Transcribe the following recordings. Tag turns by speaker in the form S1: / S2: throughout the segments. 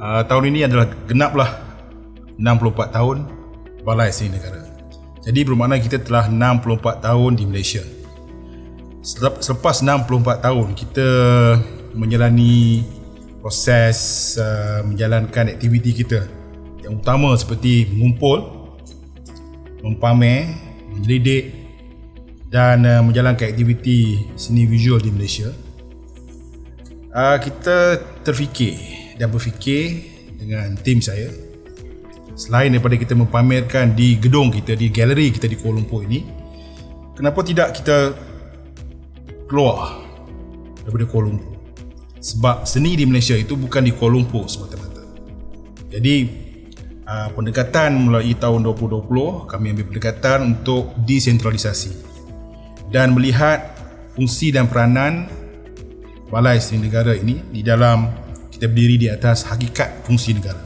S1: tahun ini adalah genaplah 64 tahun Balai Seni Negara. Jadi bermakna kita telah 64 tahun di Malaysia. Selepas 64 tahun kita menjalani proses menjalankan aktiviti kita yang utama seperti mengumpul, mempamer, menyelidik dan menjalankan aktiviti seni visual di Malaysia. Kita terfikir dan berfikir dengan tim saya, selain daripada kita mempamerkan di gedung kita, di galeri kita di Kuala Lumpur ini, kenapa tidak kita keluar daripada Kuala Lumpur? Sebab seni di Malaysia itu bukan di Kuala Lumpur semata-mata. Jadi pendekatan melalui tahun 2020, kami ambil pendekatan untuk desentralisasi dan melihat fungsi dan peranan Balai Seni Negara ini di dalam kita berdiri di atas hakikat fungsi negara.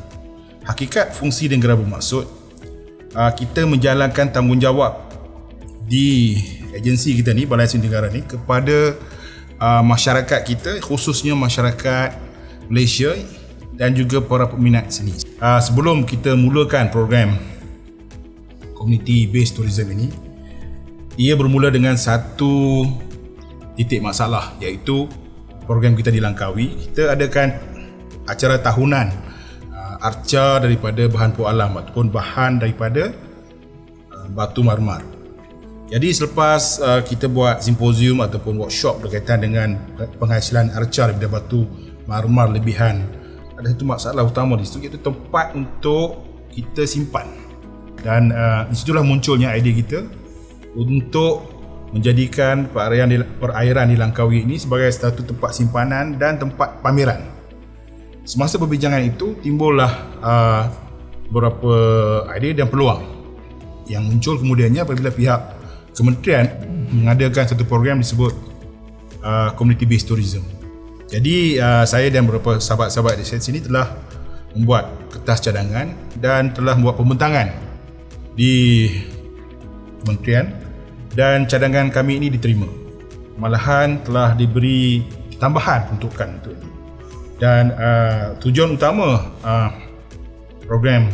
S1: Hakikat fungsi negara bermaksud kita menjalankan tanggungjawab di agensi kita ni, Balai Seni Negara ni, kepada masyarakat kita, khususnya masyarakat Malaysia dan juga para peminat seni. Sebelum kita mulakan program Community Based Tourism ini, ia bermula dengan satu titik masalah, iaitu program kita di Langkawi. Kita adakan acara tahunan arca daripada bahan puak alam ataupun bahan daripada batu marmar. Jadi selepas kita buat simposium ataupun workshop berkaitan dengan penghasilan arca daripada batu marmar lebihan, ada satu masalah utama di situ, iaitu tempat untuk kita simpan. Dan di situlah munculnya idea kita untuk menjadikan perairan di Langkawi ini sebagai satu tempat simpanan dan tempat pameran. Semasa perbincangan itu timbullah beberapa idea dan peluang yang muncul kemudiannya apabila pihak Kementerian mengadakan satu program disebut Community Based Tourism. Jadi saya dan beberapa sahabat-sahabat di sini telah membuat kertas cadangan dan telah membuat pembentangan di Kementerian, dan cadangan kami ini diterima. Malahan telah diberi tambahan peruntukan untuk ini. Dan tujuan utama program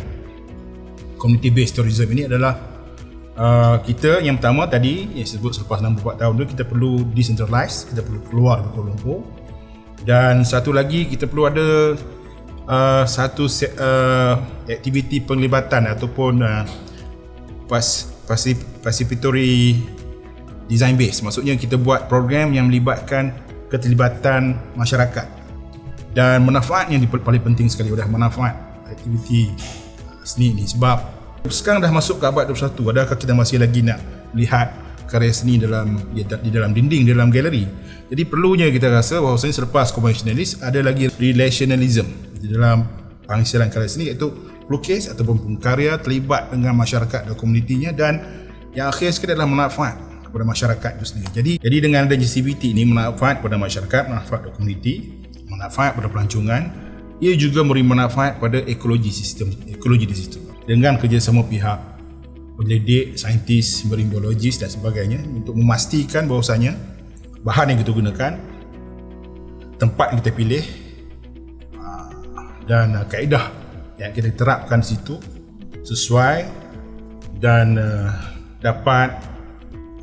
S1: Community Based Tourism ini adalah kita yang pertama tadi yang disebut selepas 64 tahun tu kita perlu decentralize, kita perlu keluar dari Kuala Lumpur, dan satu lagi kita perlu ada satu aktiviti penglibatan ataupun participatory design base. Maksudnya kita buat program yang melibatkan keterlibatan masyarakat, dan manfaat yang paling penting sekali adalah manfaat aktiviti seni ini. Sebab sekarang dah masuk ke abad 21, adakah kita masih lagi nak lihat karya seni di dalam dinding, di dalam galeri? Jadi perlunya kita rasa bahawasanya selepas konvensionalis ada lagi relationalism di dalam penghasilan karya seni, iaitu pelukis ataupun pengkarya terlibat dengan masyarakat dan komunitinya, dan yang akhir sekali adalah manfaat kepada masyarakat itu sendiri. Jadi dengan adanya CBT ini, manfaat kepada masyarakat, manfaat kepada komuniti, manfaat kepada pelancongan, ia juga memberi manfaat pada ekologi di situ. Dengan kerjasama pihak penyelidik, saintis, marine biologis dan sebagainya untuk memastikan bahawasanya bahan yang kita gunakan, tempat yang kita pilih dan kaedah yang kita terapkan di situ sesuai dan dapat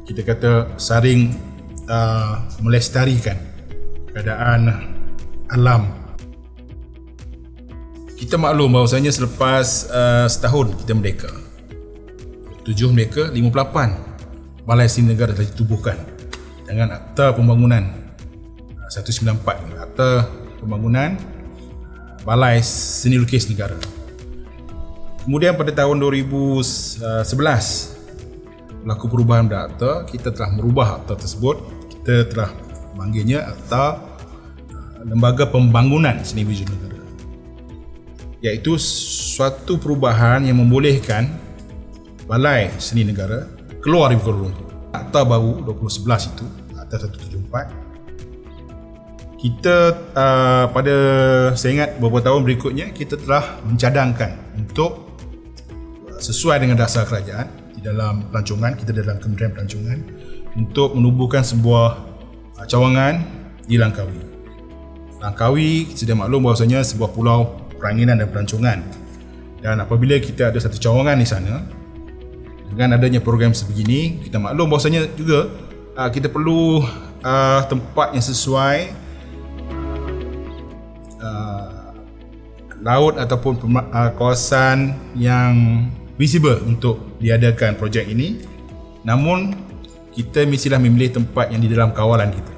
S1: kita kata saring melestarikan keadaan alam. Kita maklum bahawasanya selepas setahun kita merdeka, 7 Merdeka 58, Balai Seni Negara telah ditubuhkan dengan Akta Pembangunan 194, Akta Pembangunan Balai Seni Lukis Negara. Kemudian pada tahun 2011 berlaku perubahan pada akta, kita telah merubah akta tersebut. Kita telah memanggilnya Akta Lembaga Pembangunan Seni Visual Negara, iaitu suatu perubahan yang membolehkan Balai Seni Negara keluar dari Kuala Lumpur. Akta baru 2011 itu, Akta 174, kita pada saya ingat beberapa tahun berikutnya kita telah mencadangkan untuk sesuai dengan dasar kerajaan di dalam pelancongan, kita dalam Kementerian Pelancongan, untuk menubuhkan sebuah cawangan di Langkawi. Langkawi sedia maklum bahawasanya sebuah pulau peranginan dan pelancongan. Dan apabila kita ada satu cawangan di sana, dengan adanya program sebegini, kita maklum bahawasanya juga kita perlu tempat yang sesuai, laut ataupun kawasan yang visible untuk diadakan projek ini. Namun kita mestilah memilih tempat yang di dalam kawalan kita.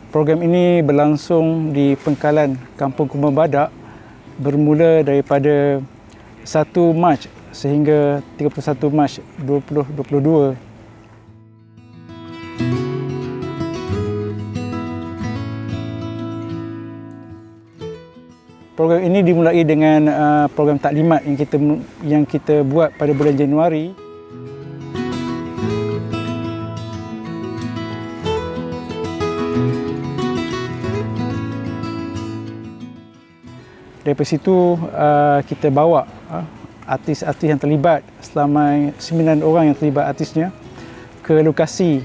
S2: Program ini berlangsung di pengkalan Kampung Kumba Badak bermula daripada 1 Mac sehingga 31 Mac 2022. Program ini dimulai dengan program taklimat yang kita buat pada bulan Januari. Dari situ kita bawa artis-artis yang terlibat, selama 9 orang yang terlibat artisnya, ke lokasi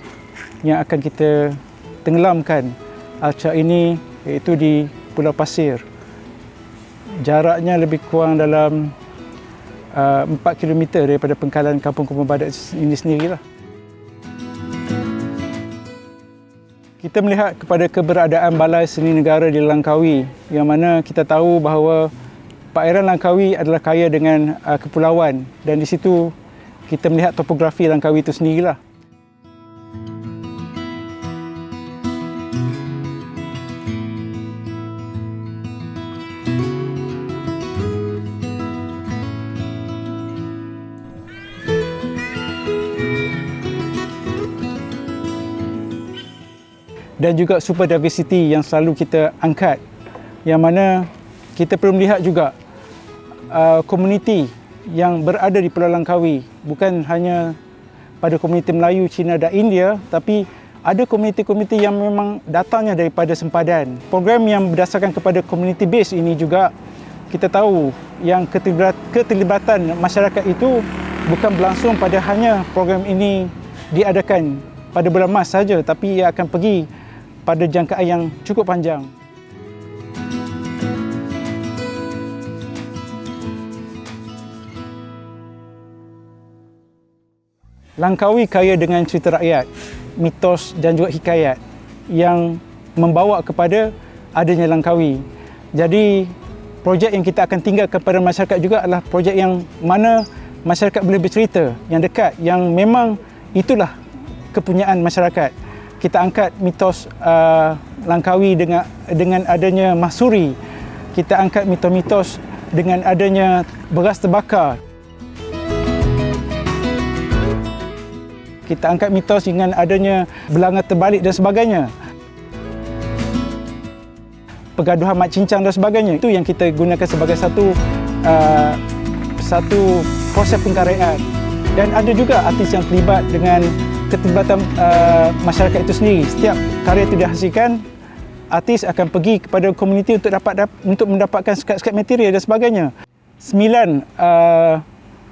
S2: yang akan kita tenggelamkan acara ini, iaitu di Pulau Pasir. Jaraknya lebih kurang dalam 4 km daripada pengkalan Kampung Kumba Badak ini sendirilah. Kita melihat kepada keberadaan Balai Seni Negara di Langkawi, yang mana kita tahu bahawa perairan Langkawi adalah kaya dengan kepulauan, dan di situ kita melihat topografi Langkawi itu sendirilah. Dan juga super diversity yang selalu kita angkat, yang mana kita perlu melihat juga komuniti yang berada di Pulau Langkawi, bukan hanya pada komuniti Melayu, Cina dan India, tapi ada komuniti-komuniti yang memang datangnya daripada sempadan. Program yang berdasarkan kepada community base ini juga kita tahu yang keterlibatan masyarakat itu bukan berlangsung pada hanya program ini diadakan pada bulan Mac saja, tapi ia akan pergi pada jangkaan yang cukup panjang. Langkawi kaya dengan cerita rakyat, mitos dan juga hikayat yang membawa kepada adanya Langkawi. Jadi projek yang kita akan tinggalkan kepada masyarakat juga adalah projek yang mana masyarakat boleh bercerita, yang dekat, yang memang itulah kepunyaan masyarakat. Kita angkat mitos Langkawi dengan adanya mahsuri. Kita angkat mitos-mitos dengan adanya beras terbakar. Kita angkat mitos dengan adanya belanga terbalik dan sebagainya. Pergaduhan mak cincang dan sebagainya. Itu yang kita gunakan sebagai satu proses pengkaryaan. Dan ada juga artis yang terlibat dengan keterlibatan masyarakat itu sendiri. Setiap karya itu dihasilkan, artis akan pergi kepada komuniti untuk mendapatkan sekat-sekat material dan sebagainya. 9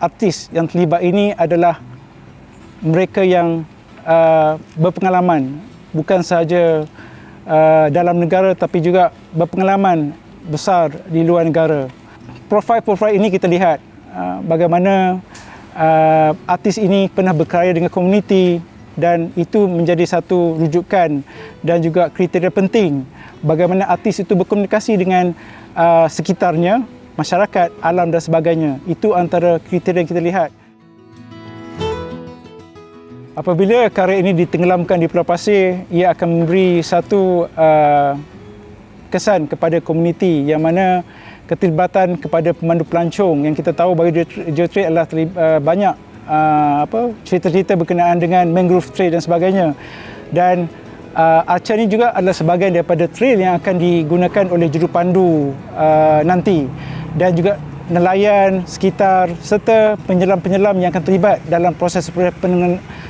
S2: artis yang terlibat ini adalah mereka yang berpengalaman, bukan sahaja dalam negara tapi juga berpengalaman besar di luar negara. Profil-profil ini kita lihat bagaimana artis ini pernah berkarya dengan komuniti, dan itu menjadi satu rujukan dan juga kriteria penting bagaimana artis itu berkomunikasi dengan sekitarnya, masyarakat, alam dan sebagainya. Itu antara kriteria yang kita lihat. Apabila karya ini ditenggelamkan di Pulau Pasir, ia akan memberi satu kesan kepada komuniti, yang mana keterlibatan kepada pemandu pelancong yang kita tahu bagi geotrade adalah banyak cerita-cerita berkenaan dengan mangrove trail dan sebagainya. Dan Archer ni juga adalah sebahagian daripada trail yang akan digunakan oleh jurupandu nanti, dan juga nelayan sekitar serta penyelam-penyelam yang akan terlibat dalam proses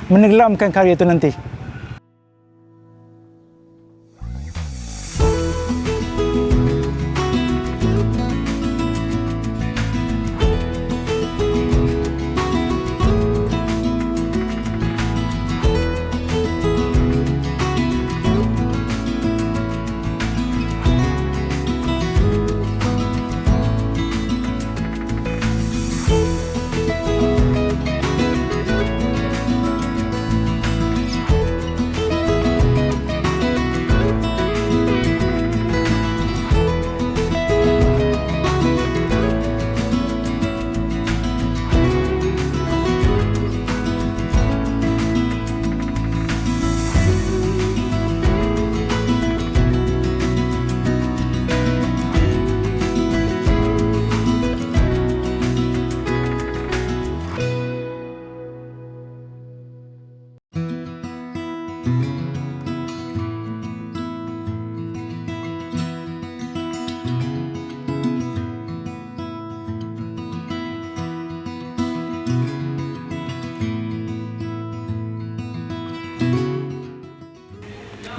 S2: menenggelamkan karya itu nanti.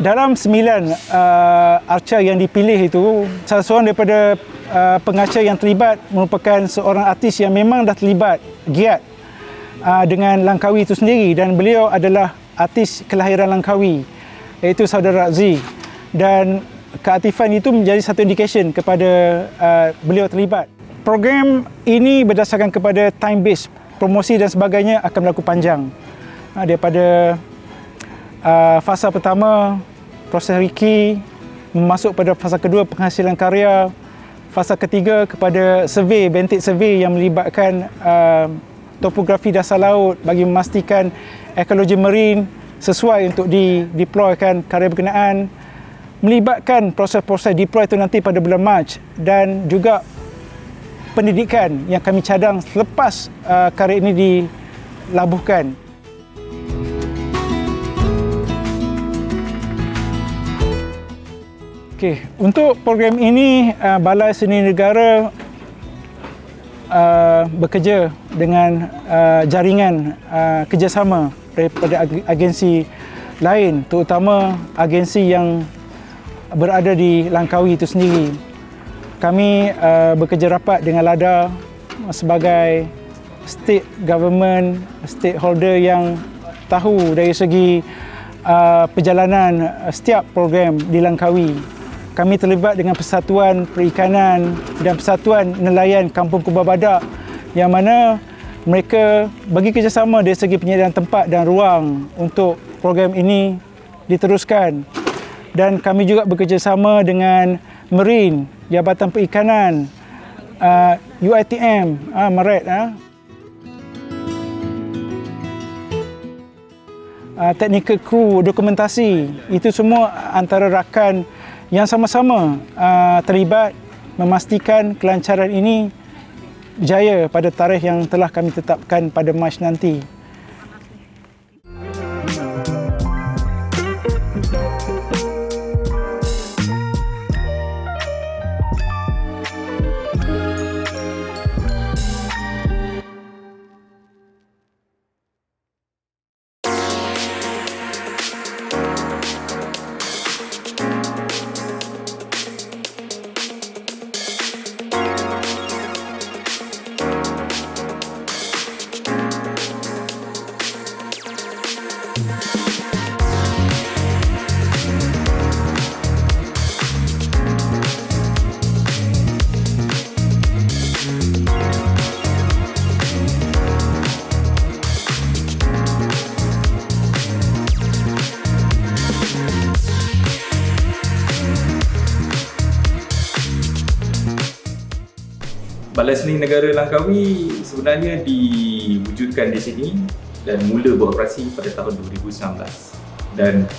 S2: Dalam 9 archer yang dipilih itu, salah seorang daripada pengarcher yang terlibat merupakan seorang artis yang memang dah terlibat giat dengan Langkawi itu sendiri, dan beliau adalah artis kelahiran Langkawi, iaitu saudara Z. Dan keaktifan itu menjadi satu indication kepada beliau terlibat. Program ini berdasarkan kepada time base, promosi dan sebagainya akan berlaku panjang. Daripada fasa pertama proses riki, masuk pada fasa kedua penghasilan karya, fasa ketiga kepada survey, bentik survey yang melibatkan topografi dasar laut bagi memastikan ekologi marine sesuai untuk dideploykan karya berkenaan, melibatkan proses-proses deploy itu nanti pada bulan Mac, dan juga pendidikan yang kami cadang selepas karya ini dilabuhkan. Okey, untuk program ini Balai Seni Negara bekerja dengan jaringan kerjasama daripada agensi lain, terutama agensi yang berada di Langkawi itu sendiri. Kami bekerja rapat dengan LADA sebagai state government stakeholder yang tahu dari segi perjalanan setiap program di Langkawi. Kami terlibat dengan Persatuan Perikanan dan Persatuan Nelayan Kampung Kubah Badak, yang mana mereka bagi kerjasama dari segi penyediaan tempat dan ruang untuk program ini diteruskan. Dan kami juga bekerjasama dengan Marine, Jabatan Perikanan, UiTM, MARET, technical crew, dokumentasi, itu semua antara rakan yang sama-sama terlibat memastikan kelancaran ini jaya pada tarikh yang telah kami tetapkan pada Mac nanti.
S3: Balai Seni Negara Langkawi sebenarnya diwujudkan di sini dan mula beroperasi pada tahun 2019, dan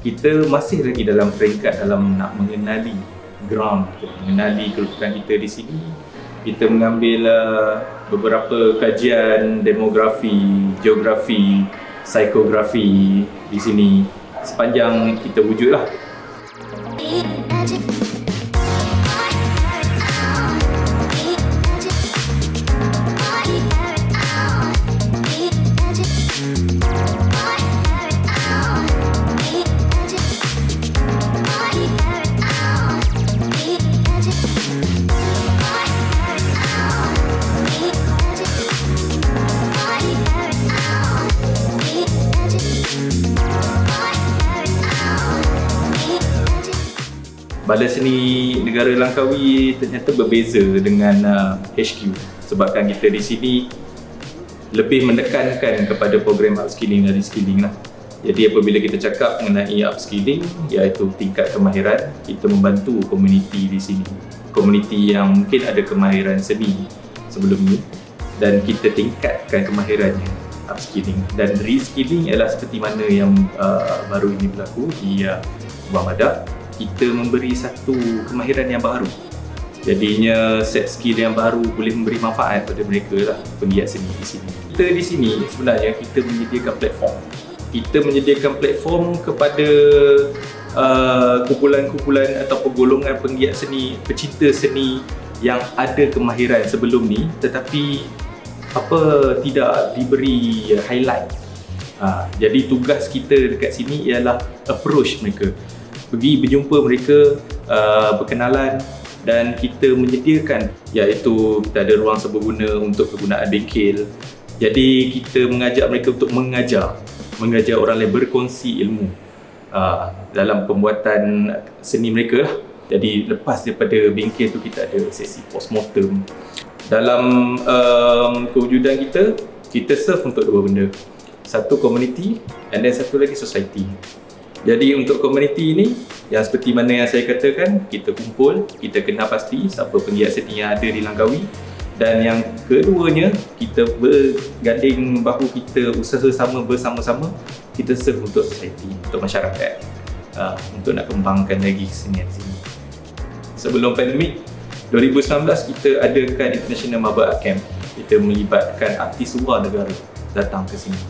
S3: kita masih lagi dalam peringkat dalam nak mengenali ground, mengenali kedudukan kita di sini. Kita mengambil beberapa kajian demografi, geografi, psikografi di sini sepanjang kita wujudlah. Balai Seni Negara Langkawi ternyata berbeza dengan HQ sebabkan kita di sini lebih menekankan kepada program upskilling dan reskilling lah. Jadi apabila kita cakap mengenai upskilling, iaitu tingkat kemahiran, kita membantu komuniti di sini. Komuniti yang mungkin ada kemahiran seni sebelum ni dan kita tingkatkan kemahirannya, upskilling. Dan reskilling ialah seperti mana yang baru ini berlaku di Ubang Badak. Kita memberi satu kemahiran yang baru. Jadinya set skill yang baru boleh memberi manfaat pada mereka lah, penggiat seni di sini. Kita di sini sebenarnya kita menyediakan platform. Kita menyediakan platform kepada kumpulan-kumpulan atau golongan penggiat seni, pecinta seni yang ada kemahiran sebelum ni tetapi tidak diberi highlight. Jadi tugas kita dekat sini ialah approach mereka. Pergi berjumpa mereka, berkenalan dan kita menyediakan iaitu kita ada ruang serbaguna untuk kegunaan bengkel. Jadi kita mengajak mereka untuk mengajar orang lain berkongsi ilmu dalam pembuatan seni mereka lah. Jadi lepas daripada bengkel tu kita ada sesi postmortem. Dalam kewujudan kita serve untuk dua benda. Satu community and then satu lagi society. Jadi untuk komuniti ini, yang seperti mana yang saya katakan, kita kumpul, kita kenal pasti siapa penggiat seni yang ada di Langkawi. Dan yang keduanya, kita berganding bahu, kita usaha bersama-sama, kita serve untuk society, untuk masyarakat, untuk nak kembangkan lagi kesenian di sini. Sebelum pandemik, 2019 kita adakan International Marble Art Camp. Kita melibatkan artis luar negara datang ke sini.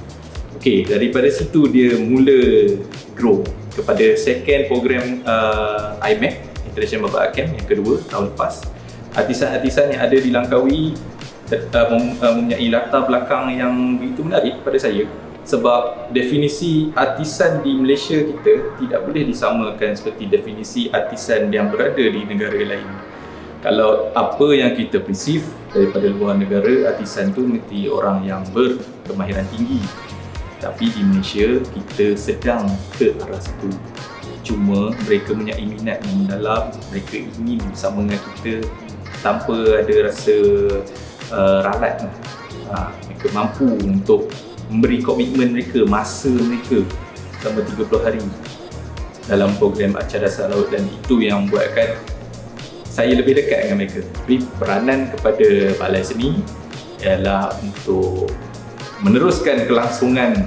S3: Okey, daripada situ dia mula grow kepada second program IMAC, International Marble Art Camp yang kedua tahun lepas. Artisan-artisan yang ada di Langkawi mempunyai latar belakang yang begitu menarik pada saya sebab definisi artisan di Malaysia kita tidak boleh disamakan seperti definisi artisan yang berada di negara lain. Kalau apa yang kita perceive daripada luar negara, artisan tu mesti orang yang berkemahiran tinggi. Tapi di Malaysia, kita sedang ke arah situ. Cuma mereka mempunyai minat yang mendalam, mereka ingin bersama dengan kita tanpa ada rasa ralat. Mereka mampu untuk memberi komitmen mereka, masa mereka selama 30 hari dalam program Arca Dasar Laut, dan itu yang membuatkan saya lebih dekat dengan mereka. Jadi peranan kepada Balai Seni ialah untuk meneruskan kelangsungan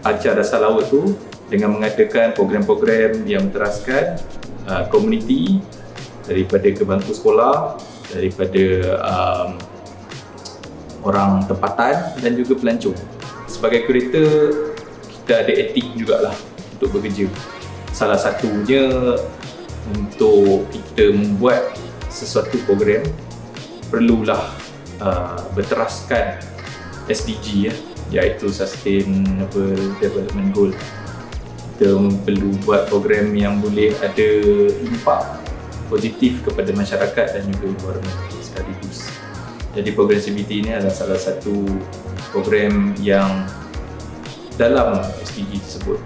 S3: Arca Dasar Laut tu dengan mengadakan program-program yang menteraskan komuniti daripada ke bangku sekolah, daripada orang tempatan dan juga pelancong. Sebagai kurator, kita ada etik jugalah untuk bekerja. Salah satunya untuk kita membuat sesuatu program perlulah berteraskan SDG iaitu Sustainable Development Goal. Kita perlu buat program yang boleh ada impak positif kepada masyarakat dan juga environment sekaligus. Jadi program CBT ini adalah salah satu program yang dalam SDG tersebut.